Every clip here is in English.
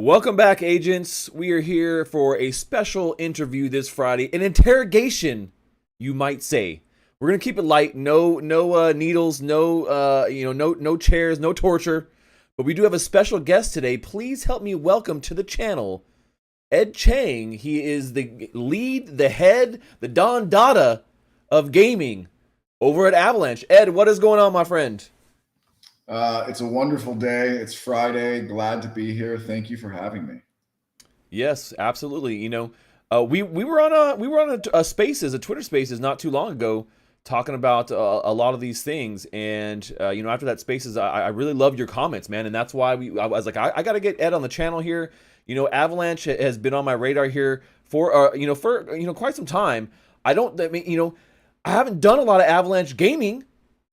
Welcome back, agents. We are here for a special interview this Friday, an interrogation, you might say. We're gonna keep it light. No needles, no chairs, no torture. But we do have a special guest today. Please help me welcome to the channel, Ed Chang. He is the lead, the head, the Don Dada of gaming over at Avalanche. Ed, what is going on, my friend? It's a wonderful day. It's Friday. Glad to be here. Thank you for having me. Yes, absolutely. We were on a Spaces, a Twitter Spaces, not too long ago, talking about a lot of these things. And after that Spaces, I really loved your comments, man. And that's why I was like, I got to get Ed on the channel here. Avalanche has been on my radar here for quite some time. I haven't done a lot of Avalanche gaming,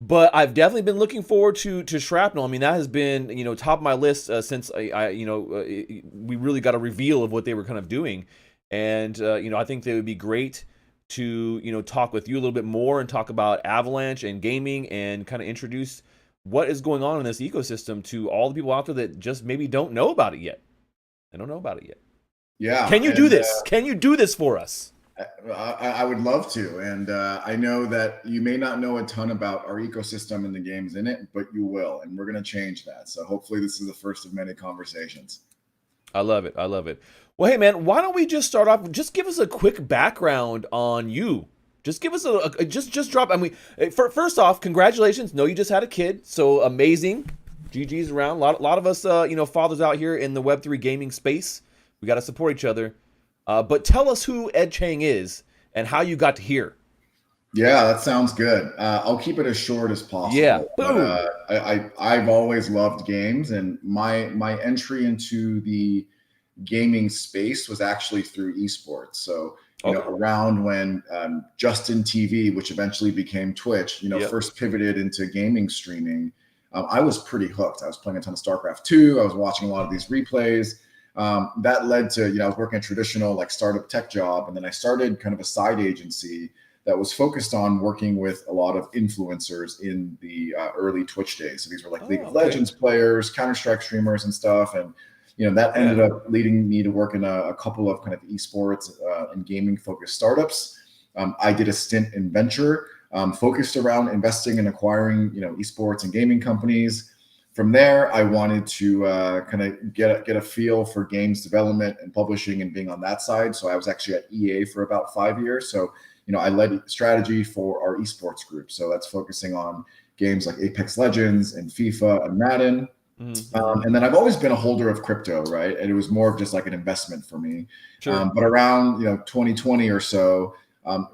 but I've definitely been looking forward to Shrapnel. I mean, that has been, top of my list since we really got a reveal of what they were kind of doing. And, I think that it would be great to, talk with you a little bit more and talk about Avalanche and gaming and kind of introduce what is going on in this ecosystem to all the people out there that just maybe don't know about it yet. They don't know about it yet. Yeah. Can you do this? Can you do this for us? I would love to. And I know that you may not know a ton about our ecosystem and the games in it, but you will. And we're going to change that. So hopefully this is the first of many conversations. I love it. I love it. Well, hey, man, why don't we just start off? Just give us a quick background on you. Just give us just drop. I mean, first off, congratulations. No, you just had a kid. So amazing. GG's around. A lot of us, fathers out here in the Web3 gaming space. We got to support each other. But tell us who Ed Chang is and how you got to here. Yeah, that sounds good. I'll keep it as short as possible. Yeah, boom. I've always loved games, and my entry into the gaming space was actually through esports. So around when Justin TV, which eventually became Twitch, first pivoted into gaming streaming, I was pretty hooked. I was playing a ton of StarCraft 2. I was watching a lot of these replays. That led to, I was working a traditional like startup tech job. And then I started kind of a side agency that was focused on working with a lot of influencers in the early Twitch days. So these were like League of Legends players, Counter-Strike streamers and stuff. And, that ended up leading me to work in a couple of kind of esports and gaming focused startups. I did a stint in venture focused around investing and acquiring, esports and gaming companies. From there, I wanted to kind of get a feel for games development and publishing and being on that side. So I was actually at EA for about 5 years. So, I led strategy for our esports group. So that's focusing on games like Apex Legends and FIFA and Madden. Mm-hmm. And then I've always been a holder of crypto, right? And it was more of just like an investment for me. Sure. But around 2020 or so,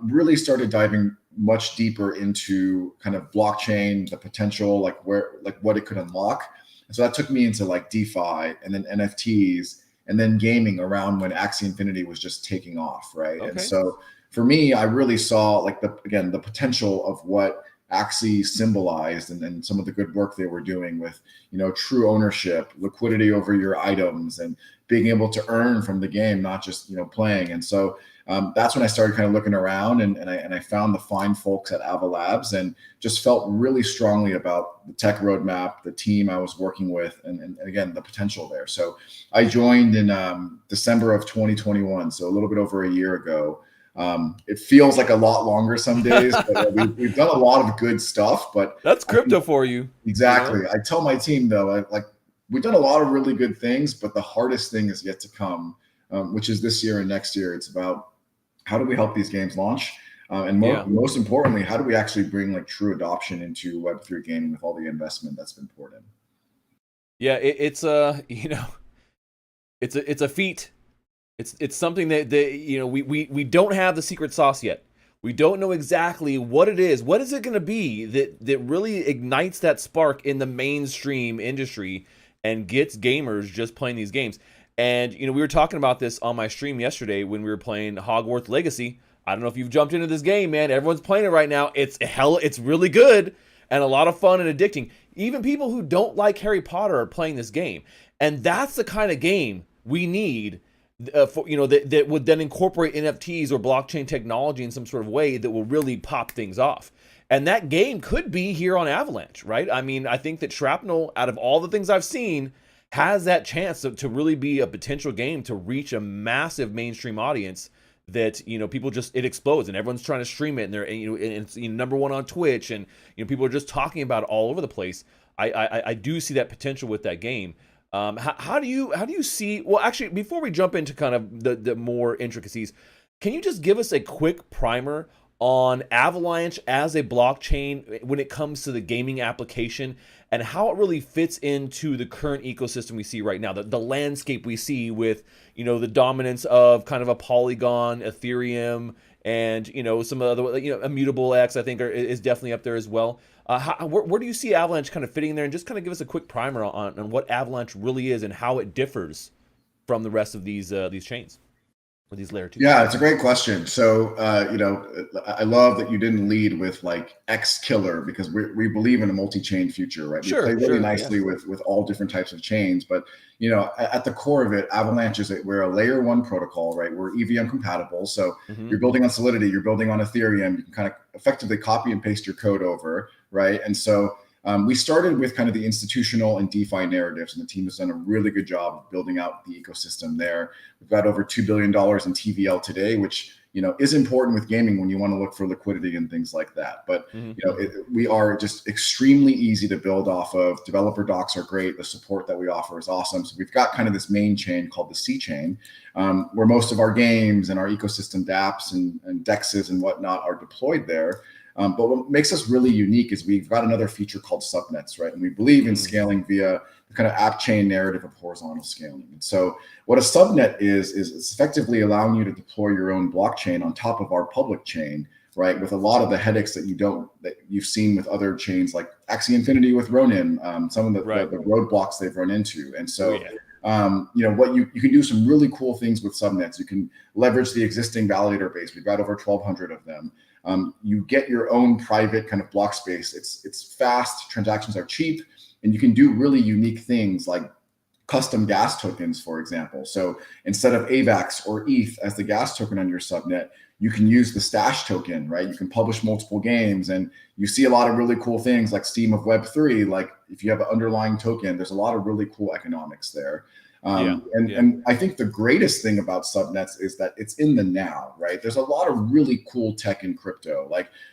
really started diving much deeper into kind of blockchain, the potential, like what it could unlock. And so that took me into like DeFi and then NFTs and then gaming around when Axie Infinity was just taking off, right? Okay. And so for me, I really saw like the potential of what Axie symbolized and some of the good work they were doing with, true ownership, liquidity over your items and being able to earn from the game, not just, playing. And so that's when I started kind of looking around and I found the fine folks at AvaLabs and just felt really strongly about the tech roadmap, the team I was working with, and again, the potential there. So I joined in December of 2021, so a little bit over a year ago. It feels like a lot longer some days, but we've done a lot of good stuff. But that's crypto for you. Exactly. I tell my team though, we've done a lot of really good things, but the hardest thing is yet to come, which is this year and next year. It's about how do we help these games launch? And most importantly, how do we actually bring like true adoption into Web3 gaming with all the investment that's been poured in? Yeah, it's a feat. It's something that we don't have the secret sauce yet. We don't know exactly what it is. What is it going to be that really ignites that spark in the mainstream industry and gets gamers just playing these games? And, we were talking about this on my stream yesterday when we were playing Hogwarts Legacy. I don't know if you've jumped into this game, man. Everyone's playing it right now. It's really good and a lot of fun and addicting. Even people who don't like Harry Potter are playing this game. And that's the kind of game we need that would then incorporate NFTs or blockchain technology in some sort of way that will really pop things off. And that game could be here on Avalanche, right? I mean, I think that Shrapnel, out of all the things I've seen, has that chance to really be a potential game to reach a massive mainstream audience that, you know, people just, it explodes and everyone's trying to stream it, and they're, you know, and it's, you know, number one on Twitch, and, you know, people are just talking about it all over the place. I do see that potential with that game. How do you see? Well, actually, before we jump into kind of the more intricacies, can you just give us a quick primer on Avalanche as a blockchain when it comes to the gaming application, and how it really fits into the current ecosystem we see right now, the landscape we see with, you know, the dominance of kind of a Polygon, Ethereum, and, you know, some other, you know, Immutable X, I think is definitely up there as well. Where do you see Avalanche kind of fitting in there? And just kind of give us a quick primer on what Avalanche really is and how it differs from the rest of these chains, or these layer 2. Yeah, it's a great question. So, you know, I love that you didn't lead with like X killer, because we believe in a multi-chain future, right? Sure, we play really sure, nicely yeah. with all different types of chains, but you know, at the core of it, Avalanche is we're a layer 1 protocol, right? We're EVM compatible, so you're building on Solidity, you're building on Ethereum. You can kind of effectively copy and paste your code over, right? And so we started with kind of the institutional and DeFi narratives, and the team has done a really good job of building out the ecosystem there. We've got over $2 billion in TVL today, which, you know, is important with gaming when you want to look for liquidity and things like that. But, you know, we are just extremely easy to build off of. Developer docs are great. The support that we offer is awesome. So we've got kind of this main chain called the C chain, where most of our games and our ecosystem dApps and DEXs and whatnot are deployed there. But what makes us really unique is we've got another feature called subnets, right? And we believe in scaling via the kind of app chain narrative of horizontal scaling. And so what a subnet is it's effectively allowing you to deploy your own blockchain on top of our public chain, right? With a lot of the headaches that you've seen with other chains like Axie Infinity with Ronin, some of the roadblocks they've run into. And so you know, you can do some really cool things with subnets. You can leverage the existing validator base. We've got over 1,200 of them. You get your own private kind of block space. It's fast, transactions are cheap, and you can do really unique things like custom gas tokens, for example. So instead of AVAX or ETH as the gas token on your subnet, you can use the Stash token, right? You can publish multiple games, and you see a lot of really cool things like Steam of Web3. Like if you have an underlying token, there's a lot of really cool economics there. And I think the greatest thing about subnets is that it's in the now, right? There's a lot of really cool tech in crypto,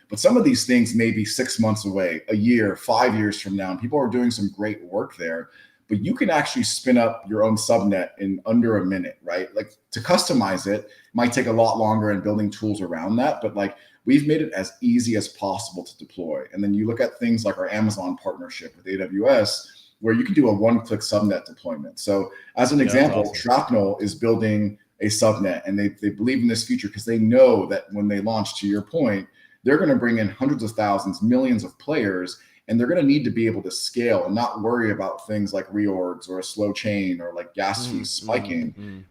but some of these things may be 6 months away, a year, 5 years from now, and people are doing some great work there. But you can actually spin up your own subnet in under a minute, right? Like to customize it might take a lot longer, and building tools around that, but like we've made it as easy as possible to deploy. And then you look at things like our Amazon partnership with AWS, where you can do a one-click subnet deployment. So as an example, awesome. Shrapnel is building a subnet, and they believe in this feature because they know that when they launch, to your point, they're going to bring in hundreds of thousands, millions of players, and they're going to need to be able to scale and not worry about things like reorgs or a slow chain or like gas fees spiking.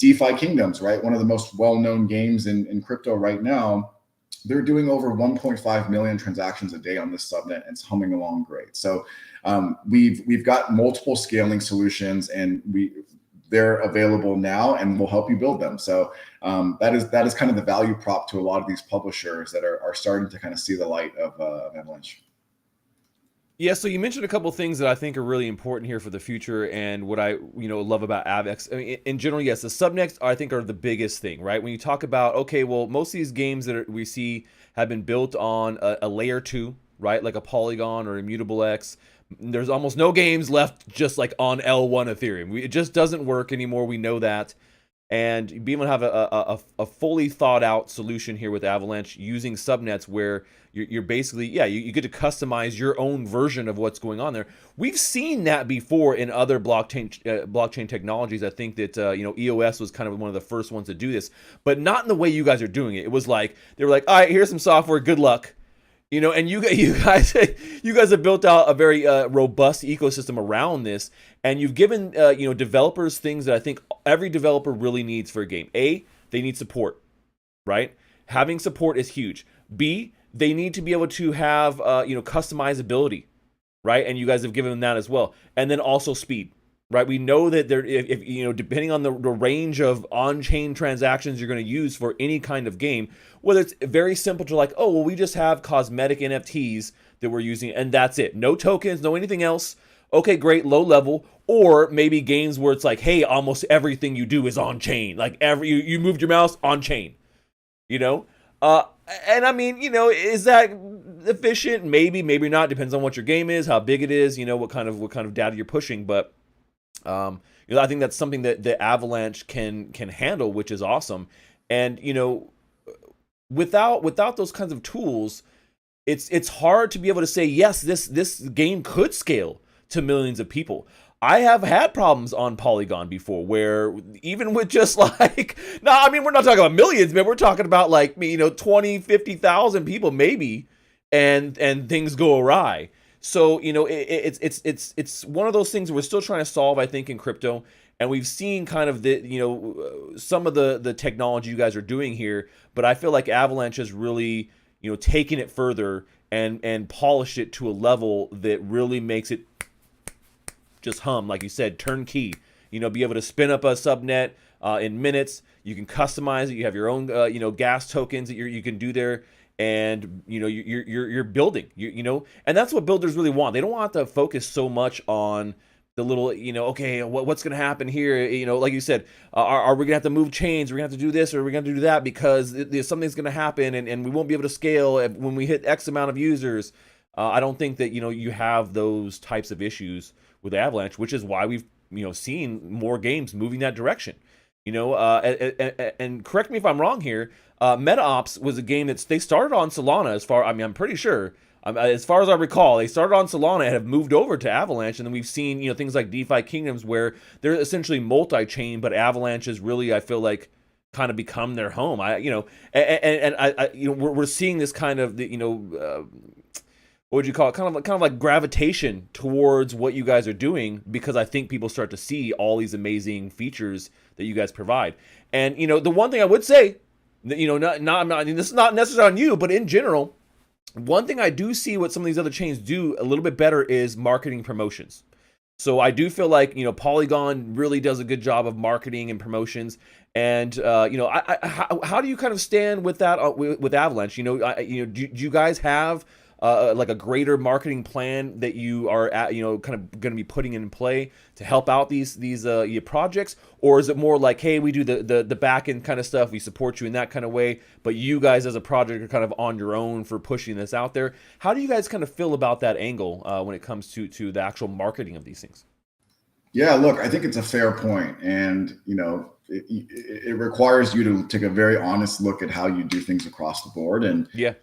DeFi Kingdoms, right? One of the most well-known games in crypto right now. They're doing over 1.5 million transactions a day on this subnet, and it's humming along great. So we've got multiple scaling solutions, and they're available now, and we'll help you build them. So that is kind of the value prop to a lot of these publishers that are starting to kind of see the light of Avalanche. Yeah, so you mentioned a couple of things that I think are really important here for the future, and what I love about AVAX. I mean, in general, yes, the subnets I think are the biggest thing, right? When you talk about, okay, well, most of these games that we see have been built on a layer 2, right? Like a Polygon or Immutable X. There's almost no games left just like on L1 Ethereum. It just doesn't work anymore. We know that. And being able to have a fully thought out solution here with Avalanche using subnets, where you're basically, you get to customize your own version of what's going on there. We've seen that before in other blockchain technologies. I think that EOS was kind of one of the first ones to do this, but not in the way you guys are doing it. It was like they were like, all right, here's some software, good luck. And you guys have built out a very robust ecosystem around this, and you've given developers things that I think every developer really needs for a game. A, they need support, right? Having support is huge. B, they need to be able to have customizability, right? And you guys have given them that as well. And then also speed, right? We know that if depending on the range of on-chain transactions you're going to use for any kind of game, whether it's very simple to like, oh, well, we just have cosmetic NFTs that we're using, and that's it. No tokens, no anything else. okay, great, low level, or maybe games where it's like, hey, almost everything you do is on chain. Like you moved your mouse on chain, you know? Uh, and I mean, is that efficient? Maybe, maybe not. Depends on what your game is, how big it is, what kind of data you're pushing. But I think that's something that the Avalanche can handle, which is awesome. And without those kinds of tools, it's hard to be able to say yes, this game could scale to millions of people. I have had problems on Polygon before where even with just like, no, I mean, we're not talking about millions, man. We're talking about like, 20, 50,000 people maybe, and things go awry. So, it's one of those things we're still trying to solve, I think, in crypto. And we've seen kind of some of the technology you guys are doing here, but I feel like Avalanche has really, taken it further and polished it to a level that really makes it just hum, like you said, turnkey. Be able to spin up a subnet in minutes. You can customize it. You have your own, gas tokens that you can do there, and you're building. And that's what builders really want. They don't want to focus so much on the little, okay, what's going to happen here? Like you said, are we going to have to move chains? Are we going to have to do this, or are we going to do that because something's going to happen and we won't be able to scale when we hit X amount of users? I don't think that, you have those types of issues with Avalanche, which is why we've, seen more games moving that direction. And correct me if I'm wrong here, MetaOps was a game they started on Solana I'm pretty sure. As far as I recall, they started on Solana and have moved over to Avalanche, and then we've seen things like DeFi Kingdoms where they're essentially multi-chain, but Avalanche is really, I feel like, kind of become their home. We're seeing this kind of what would you call it? Kind of like gravitation towards what you guys are doing, because I think people start to see all these amazing features that you guys provide. And the one thing I would say, not this is not necessarily on you, but in general. One thing I do see what some of these other chains do a little bit better is marketing promotions. So I do feel like, Polygon really does a good job of marketing and promotions. And, how do you kind of stand with that with Avalanche? Do you guys have like a greater marketing plan that you are kind of going to be putting in play to help out these your projects? Or is it more like, hey, we do the back end kind of stuff, we support you in that kind of way, but you guys as a project are kind of on your own for pushing this out there? How do you guys kind of feel about that angle when it comes to the actual marketing of these things? Yeah, look, I think it's a fair point, and it requires you to take a very honest look at how you do things across the board. And yeah,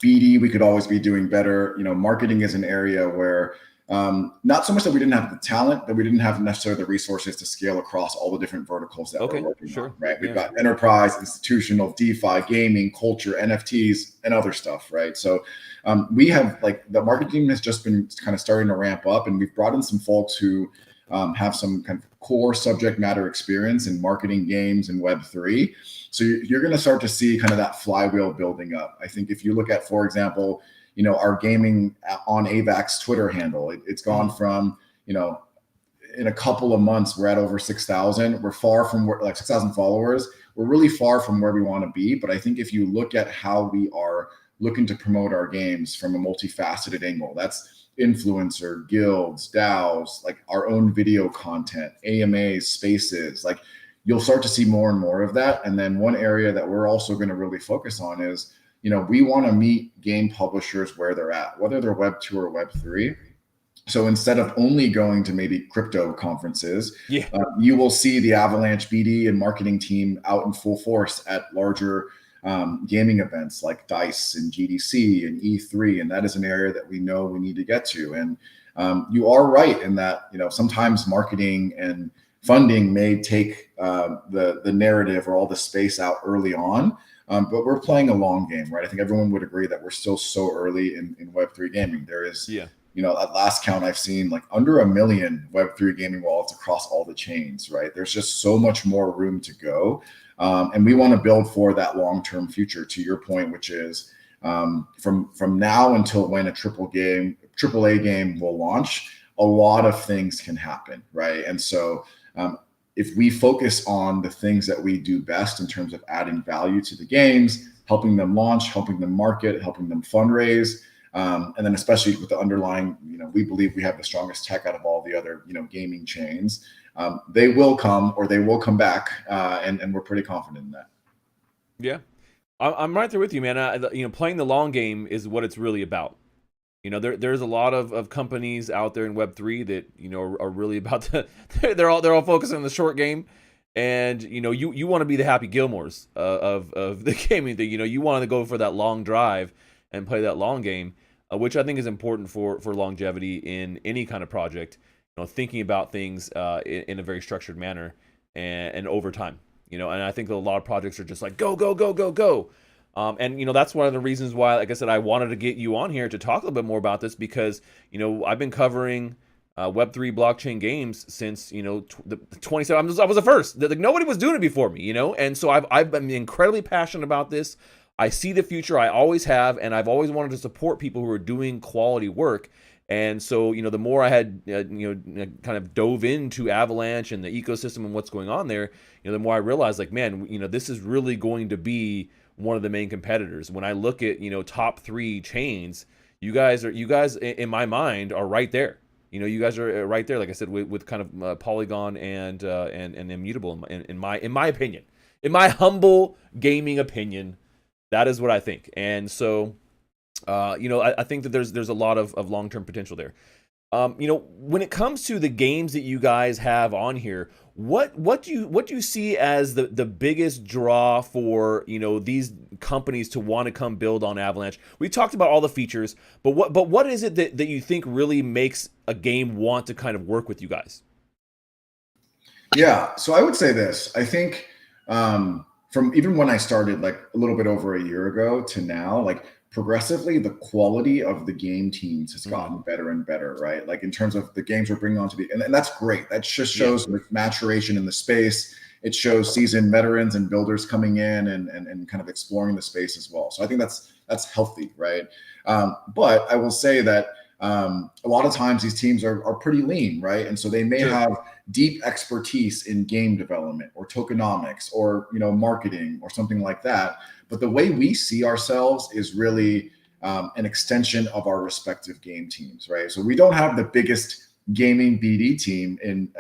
BD, we could always be doing better. Marketing is an area where not so much that we didn't have the talent, but we didn't have necessarily the resources to scale across all the different verticals that we're working on, right? We've got enterprise, institutional, DeFi, gaming, culture, NFTs, and other stuff, right? So we have, like, the marketing team has just been kind of starting to ramp up, and we've brought in some folks who have some kind of core subject matter experience in marketing, games, and Web3. So you're going to start to see kind of that flywheel building up. I think if you look at, for example, our gaming on AVAX Twitter handle, it's gone from, in a couple of months, we're at over 6,000. We're far from like 6,000 followers. We're really far from where we want to be. But I think if you look at how we are looking to promote our games from a multifaceted angle, that's influencer, guilds, DAOs, like our own video content, AMAs, spaces, like you'll start to see more and more of that. And then one area that we're also going to really focus on is, we want to meet game publishers where they're at, whether they're Web 2 or Web 3. So instead of only going to maybe crypto conferences, you will see the Avalanche BD and marketing team out in full force at larger gaming events like DICE and GDC and E3. And that is an area that we know we need to get to. And you are right in that, sometimes marketing and funding may take the narrative or all the space out early on. But we're playing a long game, right? I think everyone would agree that we're still so early in Web3 gaming. There is, at last count, I've seen like under 1 million Web3 gaming wallets across all the chains, right? There's just so much more room to go. And we want to build for that long-term future, to your point, which is from now until when a AAA game will launch, a lot of things can happen, right? And so if we focus on the things that we do best in terms of adding value to the games, helping them launch, helping them market, helping them fundraise, And then especially with the underlying, we believe we have the strongest tech out of all the other, gaming chains. They will come, or they will come back, and we're pretty confident in that. Yeah, I'm right there with you, man. Playing the long game is what it's really about. There's a lot of companies out there in Web3 that are really about to. They're all focused on the short game, and you want to be the Happy Gilmores of the gaming thing. You want to go for that long drive and play that long game, which I think is important for longevity in any kind of project. Thinking about things in a very structured manner and over time. And I think that a lot of projects are just like go go go go go. And that's one of the reasons why, like I said, I wanted to get you on here to talk a little bit more about this, because I've been covering Web3 blockchain games since the 27. I was the first. Like, nobody was doing it before me, and so I've been incredibly passionate about this. I see the future. I always have, and I've always wanted to support people who are doing quality work. And so the more I had kind of dove into Avalanche and the ecosystem and what's going on there, the more I realized, like, man, this is really going to be one of the main competitors. When I look at top 3 chains, you guys in my mind are right there. You guys are right there, like I said, with kind of Polygon and Immutable in my opinion, in my humble gaming opinion. That is what I think. And so I think that there's a lot of long-term potential there. When it comes to the games that you guys have on here, what do you see as the biggest draw for these companies to want to come build on Avalanche? We talked about all the features, but what is it that you think really makes a game want to kind of work with you guys? Yeah, so I would say this. I think from even when I started, like a little bit over a year ago to now, like progressively the quality of the game teams has gotten better and better, right? Like in terms of the games we're bringing onto and that's great. That just shows maturation in the space. It shows seasoned veterans and builders coming in and kind of exploring the space as well. So I think that's healthy, right? But I will say that a lot of times these teams are pretty lean, right? And so they may have deep expertise in game development or tokenomics or marketing or something like that. But the way we see ourselves is really an extension of our respective game teams, right? So we don't have the biggest gaming BD team in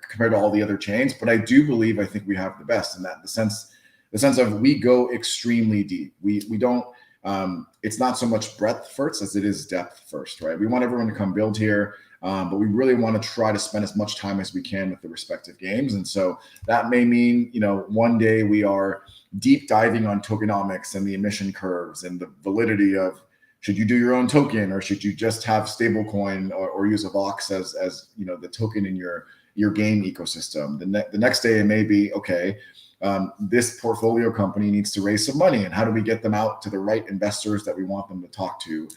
compared to all the other chains, but I think we have the best in that the sense of we go extremely deep. We don't. It's not so much breadth first as it is depth first, right? We want everyone to come build here, but we really want to try to spend as much time as we can with the respective games. And so that may mean, one day we are deep diving on tokenomics and the emission curves and the validity of should you do your own token or should you just have stablecoin or use AVAX as the token in your game ecosystem. The next day it may be, okay, this portfolio company needs to raise some money, and how do we get them out to the right investors that we want them to talk to?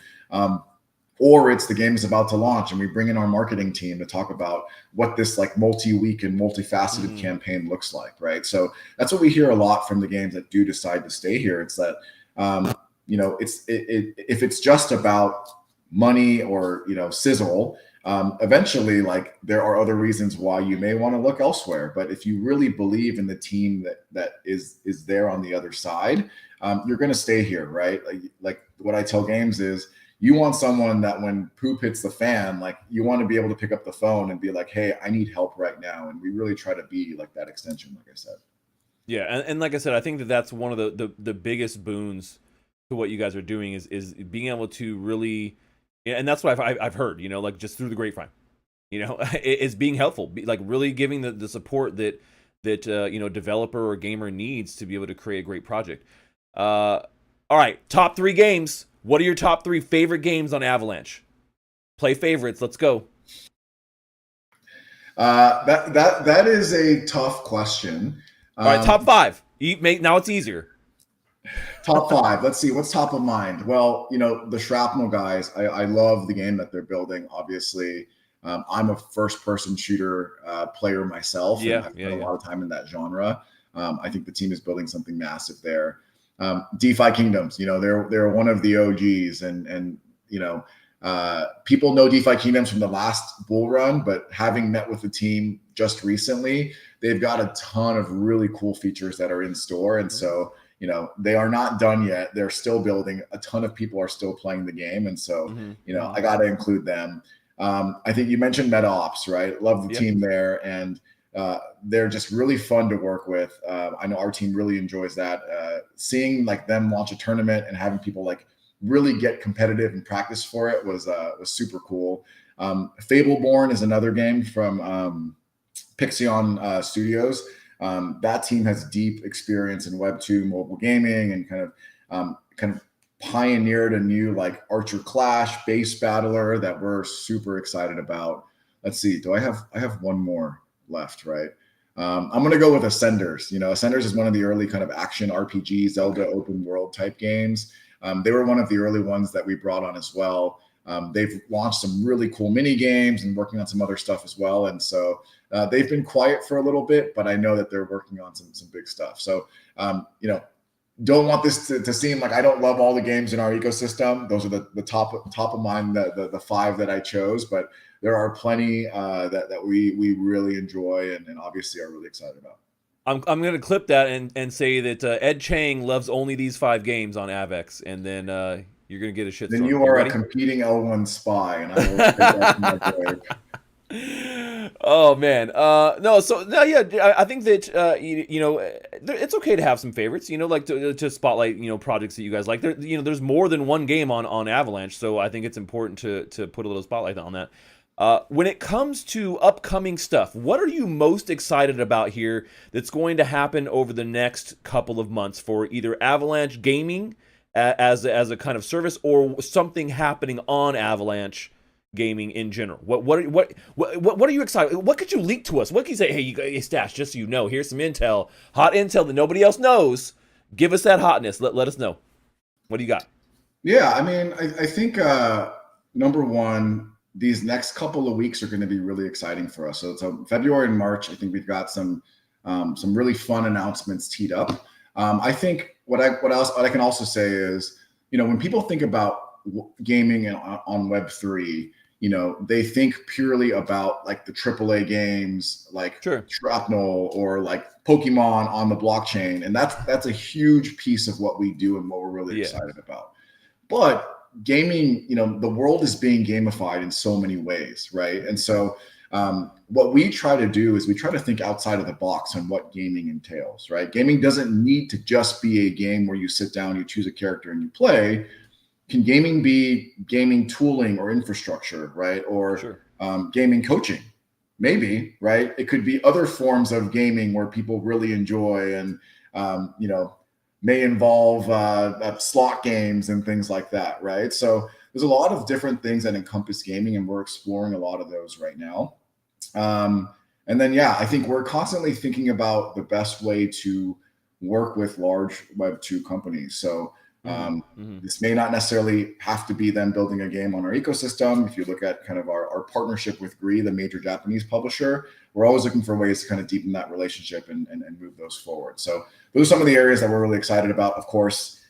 Or it's the game is about to launch and we bring in our marketing team to talk about what this like multi-week and multifaceted campaign looks like, right? So that's what we hear a lot from the games that do decide to stay here. It's that if it's just about money or sizzle, eventually, like there are other reasons why you may want to look elsewhere. But if you really believe in the team that is there on the other side, you're going to stay here, right? Like what I tell games is you want someone that when poop hits the fan, like you want to be able to pick up the phone and be like, hey, I need help right now. And we really try to be like that extension, like I said. Yeah, and like I said, I think that's one of the biggest boons to what you guys are doing is being able to really. And that's what I've heard, like just through the grapevine, is being helpful, like really giving the support that developer or gamer needs to be able to create a great project. All right, top 3 games. What are your top 3 favorite games on Avalanche? Play favorites. Let's go. That is a tough question. All right, top 5. Now it's easier. Top 5. Let's see what's top of mind. Well, the Shrapnel guys. I love the game that they're building. Obviously, I'm a first-person shooter player myself. And I've spent a lot of time in that genre. I think the team is building something massive there. DeFi Kingdoms. They're one of the OGs, and people know DeFi Kingdoms from the last bull run, but having met with the team just recently, they've got a ton of really cool features that are in store, and so. they are not done yet. They're still building. A ton of people are still playing the game. And so, I got to include them. I think you mentioned MetaOps, right? Love the team there. And they're just really fun to work with. I know our team really enjoys that. Seeing like them launch a tournament and having people like really get competitive and practice for it was super cool. Fableborn is another game from Pixion Studios. That team has deep experience in Web 2 mobile gaming and kind of pioneered a new like Archer Clash base battler that we're super excited about. Let's see. I have one more left, right? I'm going to go with Ascenders. Ascenders is one of the early kind of action RPG, Zelda open world type games. They were one of the early ones that we brought on as well. They've launched some really cool mini games and working on some other stuff as well. And so they've been quiet for a little bit, but I know that they're working on some big stuff. So, don't want this to seem like I don't love all the games in our ecosystem. Those are the top of mind, the 5 that I chose, but there are plenty that we really enjoy and obviously are really excited about. I'm going to clip that and say that Ed Chang loves only these 5 games on AVAX, and then you're going to get a shitstorm. Then you are a competing L1 spy, and I will take that to my grave. Oh man, I think that it's okay to have some favorites. Like to spotlight projects that you guys like. There's more than one game on Avalanche, so I think it's important to put a little spotlight on that. When it comes to upcoming stuff, what are you most excited about here that's going to happen over the next couple of months for either Avalanche Gaming as a kind of service or something happening on Avalanche Gaming in general? What are you excited? What could you leak to us? What can you say? Hey, Stash, just so you know, here's some intel, hot intel that nobody else knows. Give us that hotness. Let us know. What do you got? Yeah, I mean, I think number one, these next couple of weeks are going to be really exciting for us. So February and March, I think we've got some really fun announcements teed up. I think what I can also say is, when people think about gaming on Web3, they think purely about like the AAA games, like Shrapnel or like Pokemon on the blockchain, and that's a huge piece of what we do and what we're really excited about. But gaming, the world is being gamified in so many ways, right? And so what we try to do is we try to think outside of the box on what gaming entails, right? Gaming doesn't need to just be a game where you sit down, you choose a character and you play. Can gaming be gaming tooling or infrastructure, right? Or gaming coaching? Maybe, right? It could be other forms of gaming where people really enjoy and, may involve slot games and things like that, right? So there's a lot of different things that encompass gaming, and we're exploring a lot of those right now. And then, I think we're constantly thinking about the best way to work with large Web2 companies. So this may not necessarily have to be them building a game on our ecosystem. If you look at kind of our partnership with Gree, the major Japanese publisher, we're always looking for ways to kind of deepen that relationship and move those forward. So those are some of the areas that we're really excited about. Of course,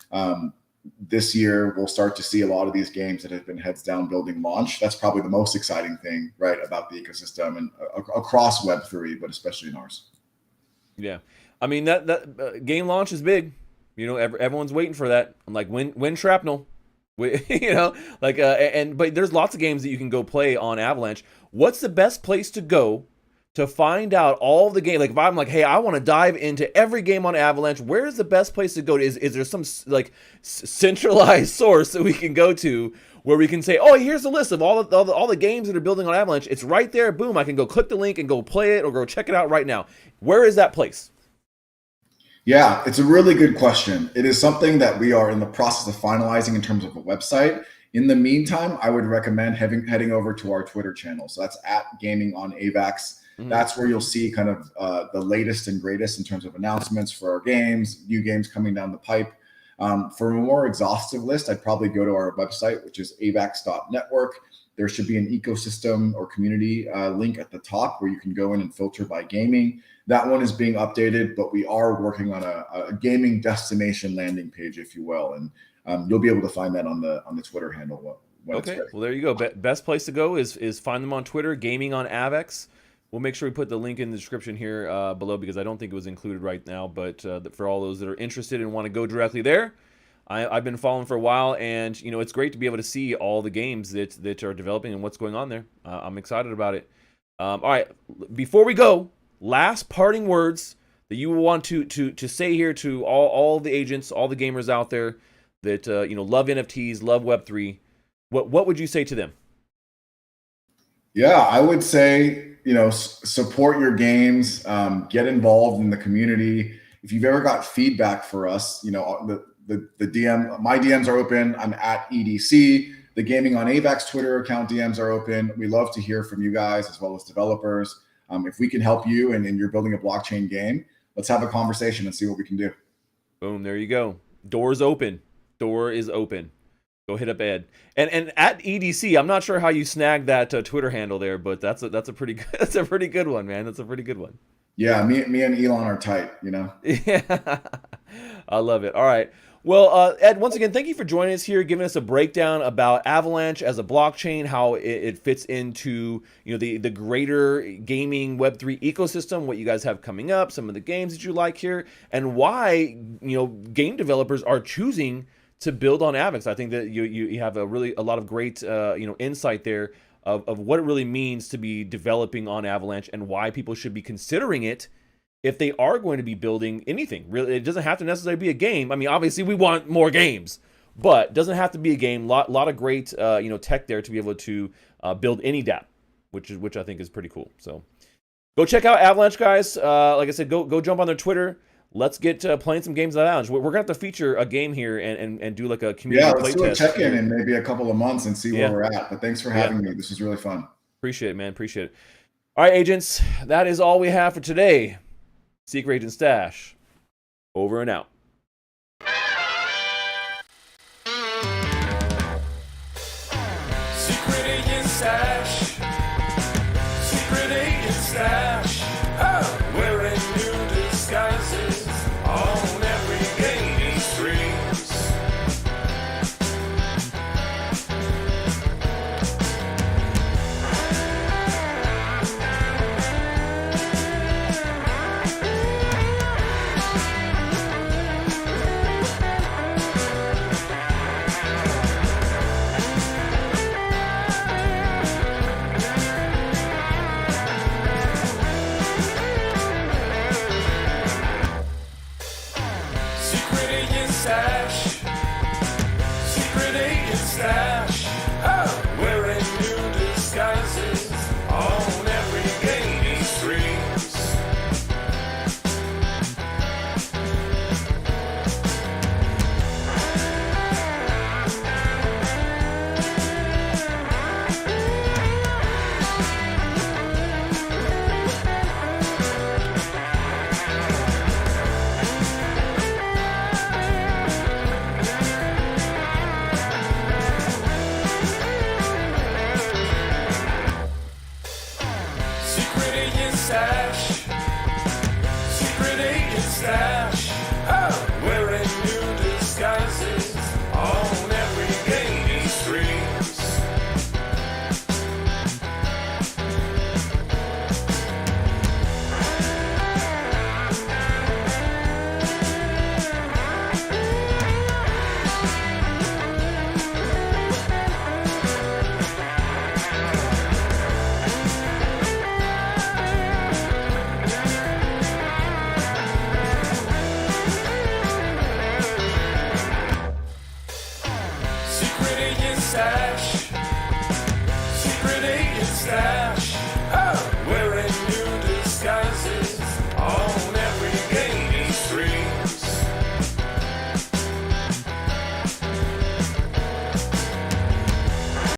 this year we'll start to see a lot of these games that have been heads down building launch. That's probably the most exciting thing, right, about the ecosystem and across Web3, but especially in ours. Yeah, I mean that game launch is big. Everyone's waiting for that. I'm like, when Shrapnel, but there's lots of games that you can go play on Avalanche. What's the best place to go to find out all the game? Like if I'm like, hey, I want to dive into every game on Avalanche, where's the best place to go? Is there some like centralized source that we can go to where we can say, oh, here's a list of all the games that are building on Avalanche. It's right there. Boom. I can go click the link and go play it or go check it out right now. Where is that place? Yeah, it's a really good question. It is something that we are in the process of finalizing in terms of a website. In the meantime, I would recommend heading over to our Twitter channel. So that's @GamingOnAVAX. That's where you'll see kind of the latest and greatest in terms of announcements for our games, new games coming down the pipe. For a more exhaustive list, I'd probably go to our website, which is avax.network. There should be an ecosystem or community link at the top where you can go in and filter by gaming. That one is being updated, but we are working on a gaming destination landing page, if you will, and you'll be able to find that on the Twitter handle. Okay, well there you go. Best place to go is find them on Twitter, Gaming on AVAX. We'll make sure we put the link in the description here below because I don't think it was included right now. But for all those that are interested and want to go directly there, I've been following for a while, and it's great to be able to see all the games that are developing and what's going on there. I'm excited about it. All right, before we go, last parting words that you want to say here to all the agents, all the gamers out there that love NFTs, love Web3. What would you say to them? Yeah, I would say, support your games, get involved in the community. If you've ever got feedback for us, the DM, my DMs are open. I'm at EDC. The Gaming on AVAX Twitter account DMs are open. We love to hear from you guys as well as developers. If we can help you and you're building a blockchain game, let's have a conversation and see what we can do. Boom, there you go. Door's open. Door is open. Go hit up Ed. And at EDC, I'm not sure how you snagged that Twitter handle there, but that's a pretty good one, man. That's a pretty good one. Yeah, me and Elon are tight, Yeah, I love it. All right. Well, Ed, once again, thank you for joining us here, giving us a breakdown about Avalanche as a blockchain, how it fits into the greater gaming Web3 ecosystem, what you guys have coming up, some of the games that you like here, and why game developers are choosing to build on AVAX. I think that you have a lot of great insight there of what it really means to be developing on Avalanche and why people should be considering it if they are going to be building anything. Really, it doesn't have to necessarily be a game. I mean, obviously we want more games, but it doesn't have to be a game. Lot of great tech there to be able to build any dApp, which I think is pretty cool. So go check out Avalanche, guys. Like I said, go jump on their Twitter. Let's get playing some games on Avalanche. We're gonna have to feature a game here and do like a community play test. Yeah, let's do a check-in in maybe a couple of months and see where we're at. But thanks for having me. This was really fun. Appreciate it, man. Appreciate it. All right, agents, that is all we have for today. Secret Agent Stash, over and out. Secret Agent Stash. Secret Agent Stash. Oh, wearing new disguises on every gaming streams. Secret Agent Stash.